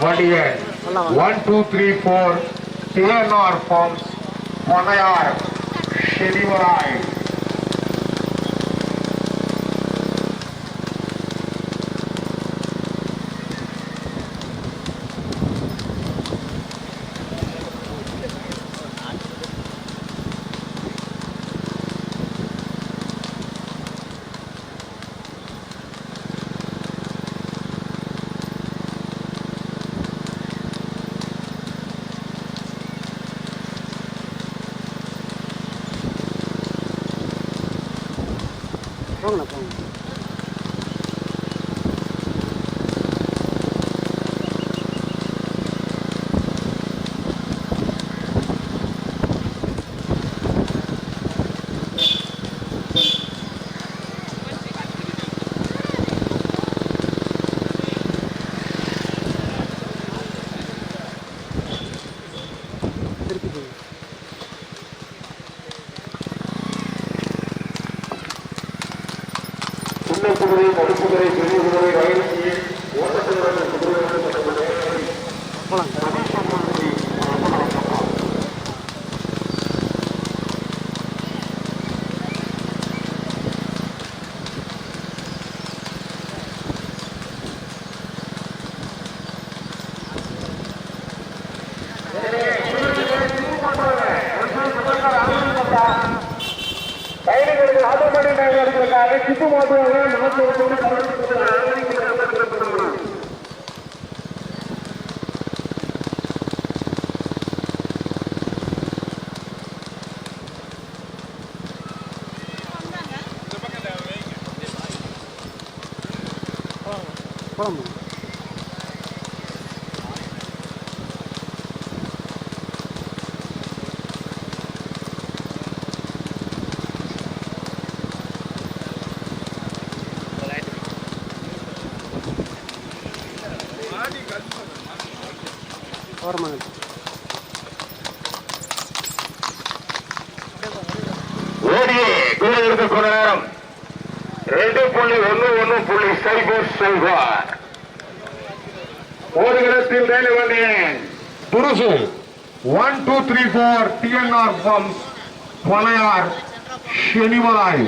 வண்டியன் 1 2 3 4 TNR Farms Ponnaiyar செடிவராய். போங்கண்ணா போங்க. திருப்பி போங்க. சின்ன குதிரை, நடுக்குதிரை, பெரிய குதிரை, ரயில் ஓட்டத்தில் போலாங்க. பயணிகளுக்கு ஆதரவு எடுக்கிறதுக்காக சிப்பு மாற்றுவாங்க. போலாம் போங்க. ஓரமாக ஓடியே கூட இருக்க நேரம் 2.11.0 ஒரு இடத்தில் ரயில் வண்டியன் துருசு 1 2 3 4 TNR Farms பொன்னையார் செடிவராய்.